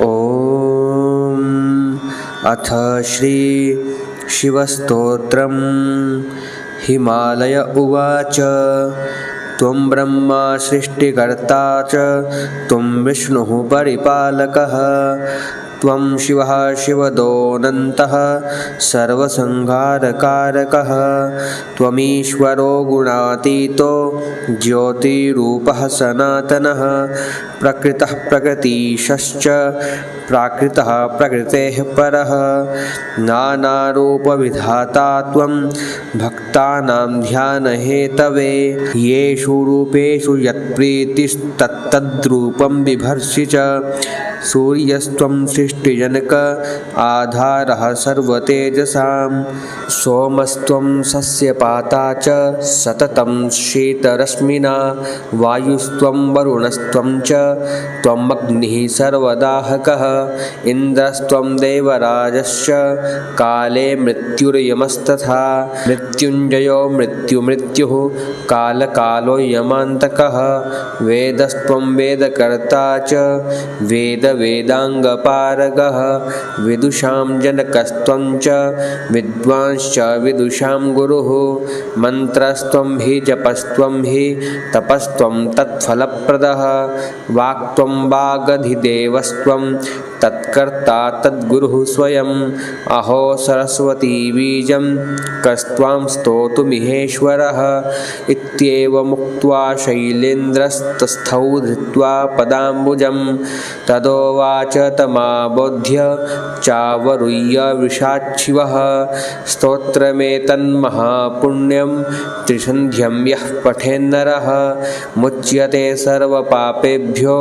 ॐ अथ श्री शिवस्तोत्रम्। हिमालय उवाच त्वं ब्रह्मा सृष्टिकर्ता च त्वं विष्णुः परिपालकः त्वं शिवः शिवदोऽनन्तः सर्वसंहारकारकः त्वमीश्वरो गुणातीतो ज्योतिरूपः सनातनः प्रकृतः प्रकृतीशश्च प्राकृतः प्रकृतेः परः नानारूपविधाता त्वं भक्तानां ध्यानहेतवे येषु रूपेषु यत्प्रीतिस्तत्तद्रूपं बिभर्षि च सूर्यस्त्वं सृष्टिजनक आधारः सर्वतेजसां सोमस्त्वं सस्यपाता च सततं शीतरश्मिना वायुस्त्वं वरुणस्त्वं च त्वमग्निः सर्वदाहकः इन्द्रस्त्वं देवराजश्च काले मृत्युर्यमस्तथा मृत्युञ्जयो मृत्युः कालकालो यमान्तकः वेदस्त्वं वेदकर्ता च वेदाङ्गपारगः विदुषां जनकस्त्वं च विद्वांश्च विदुषां गुरुः मन्त्रस्त्वं हि जपस्त्वं हि तपस्त्वं तत्फलप्रदः वाक्त्वं वागधिदेवस्त्वं तत्कर्ता तद्गुरुः स्वयम् अहो सरस्वती बीजं कस्त्वां स्तोतुमिहेश्वरः इत्येवमुक्त्वा शैलेन्द्रस्तस्थौ धृत्वा पदाम्बुजं तदोवाच तमाबोध्य चावरुह्य वृषाच्छिवः स्तोत्रमेतन्महापुण्यं त्रिसन्ध्यं यः पठेन्नरः मुच्यते सर्वपापेभ्यो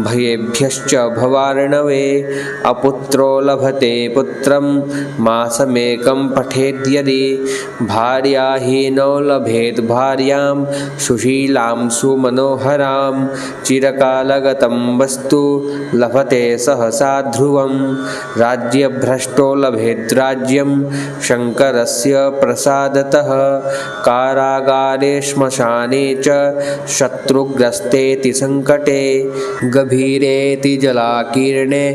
भयेभ्यश्च भवार्णवे अपुत्रो लभते पुत्रं मासमेकं पठेद्यदि भार्याहीनो लभेद् भार्यां सुशीलां सुमनोहरां चिरकालगतं वस्तु लभते सहसा ध्रुवं राज्यभ्रष्टो लभेद् राज्यं शङ्करस्य प्रसादतः कारागारे श्मशाने च शत्रुग्रस्तेति सङ्कटे गभीरेति जलाकीर्णे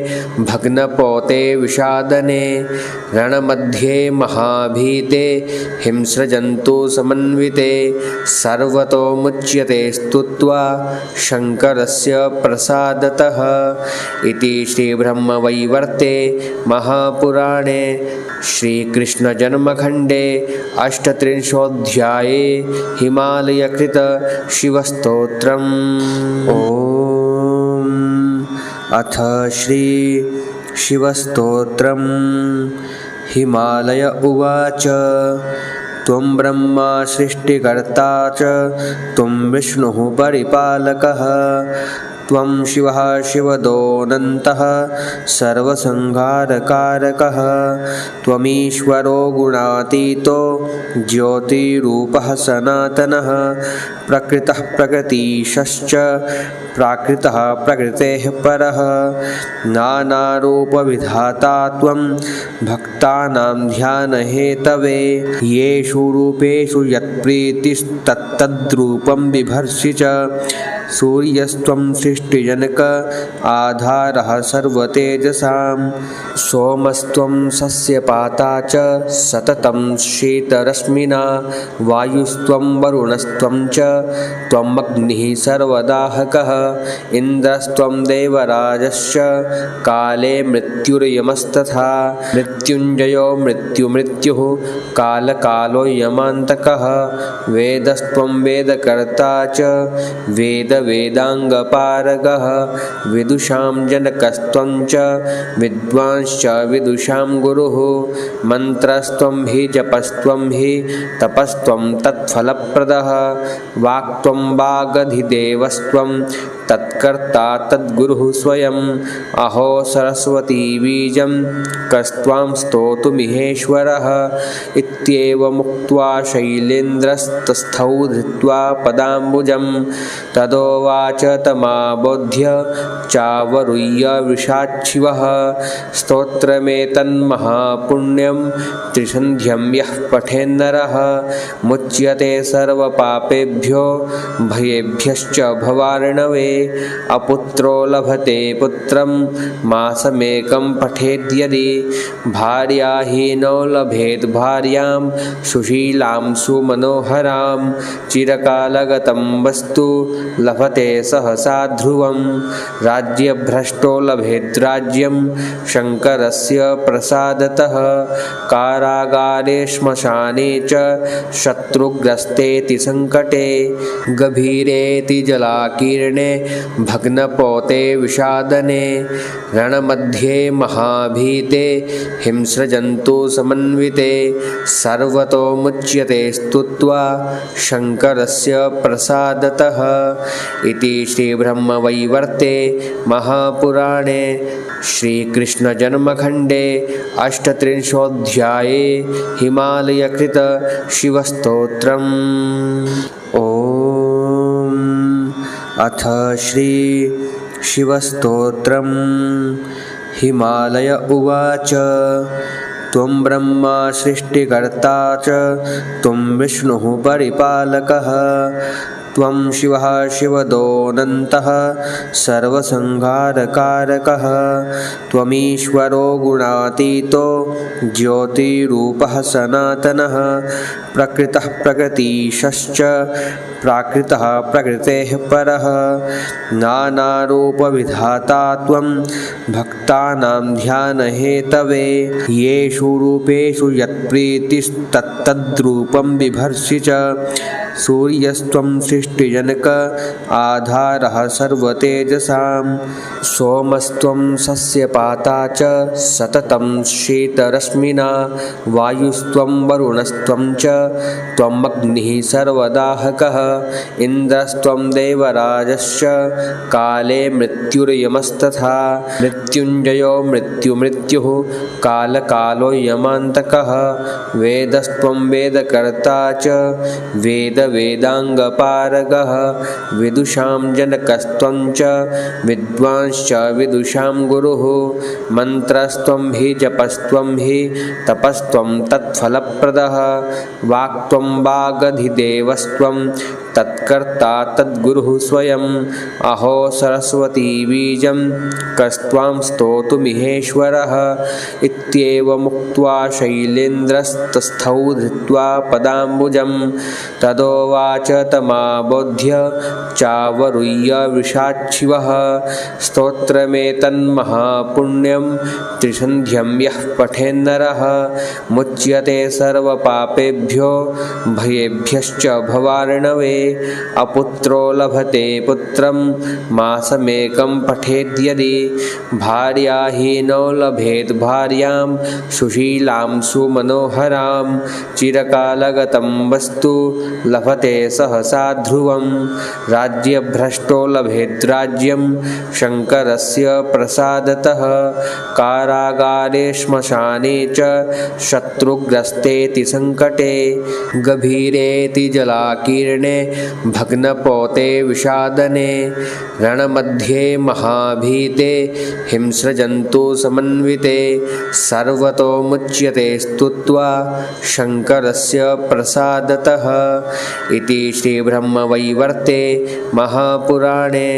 भग्नपोते विषादने रणमध्ये महाभीते हिंस्रजन्तु समन्विते सर्वतो मुच्यते स्तुत्वा शङ्करस्य प्रसादतः इति श्रीब्रह्मवैवर्ते महापुराणे श्रीकृष्णजन्मखण्डे 38 हिमालयकृत शिवस्तोत्रम्। ॐ अथ श्री शिवस्तोत्रम्। हिमालय उवाच त्वं ब्रह्मा सृष्टिकर्ता च त्वं विष्णुः परिपालकः त्वं शिवः शिवदोऽनन्तः सर्वसंहारकारकः त्वमीश्वरो गुणातीतो ज्योतिरूपः सनातनः प्रकृतः प्रकृतीशश्च प्राकृतः प्रकृतेः परः नानारूपविधाता त्वं भक्तानां ध्यानहेतवे येषु रूपेषु यत्प्रीतिस्तत्तद्रूपं बिभर्षि च सूर्यस्त्वं सृष्टिजनक आधारः सर्वतेजसां सोमस्त्वं सस्यपाता च सततं शीतरश्मिना वायुस्त्वं वरुणस्त्वं च त्वमग्निः सर्वदाहकः इन्द्रस्त्वं देवराजश्च काले मृत्युर्यमस्तथा मृत्युञ्जयो मृत्युः कालकालो यमान्तकः वेदस्त्वं वेदकर्ता च वेदाङ्गपारगः विदुषां जनकस्त्वं च विद्वांश्च विदुषां गुरुः मन्त्रस्त्वं हि जपस्त्वं हि तपस्त्वं तत्फलप्रदः वाक्त्वं वागधिदेवस्त्वं तत्कर्ता तद्गुरुः स्वयम् अहो सरस्वती बीजं कस्त्वां स्तोतुमिहेश्वरः इत्येवमुक्त्वा शैलेन्द्रस्तस्थौ धृत्वा पदाम्बुजं तदो तदोवाच तमाबोध्य चावरुह्य वृषाच्छिवः स्तोत्रमेतन्महापुण्यं त्रिसन्ध्यं यः पठेन्नरः मुच्यते सर्वपापेभ्यो भयेभ्यश्च भवार्णवे अपुत्रो लभते पुत्रं मासमेकं पठेद्यदि भार्याहीनो लभेद् भार्यां सुशीलां सुमनोहरां चिरकालगतं वस्तु लभते सहसा ध्रुवं राज्यभ्रष्टो लभेद्राज्यं शङ्करस्य प्रसादतः कारागारे श्मशाने च शत्रुग्रस्तेति सङ्कटे गभीरेति जलाकीर्णे भग्नपोते विषादने रणमध्ये महाभीते हिंस्रजन्तु समन्विते सर्वतो मुच्यते स्तुत्वा शङ्करस्य प्रसादतः इति श्रीब्रह्मवैवर्ते महापुराणे श्रीकृष्णजन्मखण्डे 38 हिमालयकृत शिवस्तोत्रम्। ॐ अथ श्री शिवस्तोत्रम्। हिमालय उवाच त्वं ब्रह्मा सृष्टिकर्ता च त्वं विष्णुः परिपालकः त्वं शिवः शिवदोऽनन्तः सर्वसंहारकारकः त्वमीश्वरो गुणातीतो ज्योतिरूपः सनातनः प्रकृतः प्रकृतीशश्च प्राकृतः प्रकृतेः परः नानारूपविधाता त्वं भक्तानां ध्यानहेतवे येषु रूपेषु यत्प्रीतिस्तत्तद्रूपं बिभर्षि च सूर्यस्त्वं सृष्टिजनक आधारः सर्वतेजसां सोमस्त्वं सस्यपाता च सततं शीतरश्मिना वायुस्त्वं वरुणस्त्वं च त्वमग्निः सर्वदाहकः इन्द्रस्त्वं देवराजश्च काले मृत्युर्यमस्तथा मृत्युञ्जयो मृत्युः कालकालो यमान्तकः वेदस्त्वं वेदकर्ता च वेदाङ्गपारगः विदुषां जनकस्त्वं च विद्वांश्च विदुषां गुरुः मन्त्रस्त्वं हि जपस्त्वं हि तपस्त्वं तत्फलप्रदः वाक्त्वं वागधिदेवस्त्वं तत्कर्ता तद्गुरुः स्वयं अहो सरस्वती बीजं कस्त्वां स्तोतुमिहेश्वरः इत्येवमुक्त्वा शैलेन्द्रस्तस्थौ धृत्वा पदाम्बुजं तदोवाच तमाबोध्य चावरुह्य वृषाच्छिवः स्तोत्रमेतन्महापुण्यं त्रिसन्ध्यं यः पठेन्नरः मुच्यते सर्वपापेभ्यो भयेभ्यश्च भवार्णवे अपुत्रो लभते पुत्रं मासमेकं पठेद्यदि भार्याहीनो लभेद् भार्यां सुशीलां सुमनोहरां चिरकालगतं वस्तु लभते सहसा ध्रुवं राज्यभ्रष्टो लभेद्राज्यं शङ्करस्य प्रसादतः कारागारे श्मशाने च शत्रुग्रस्तेति सङ्कटे गभीरेति जलाकीर्णे भग्नपोते विषादने रणमध्ये महाभीते हिंस्रजन्तु समन्विते सर्वतो मुच्यते स्तुत्वा शङ्करस्य प्रसादतः इति श्रीब्रह्मवैवर्ते महापुराणे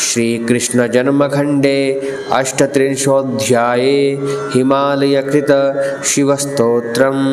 श्रीकृष्णजन्मखण्डे 38 हिमालयकृत शिवस्तोत्रम्।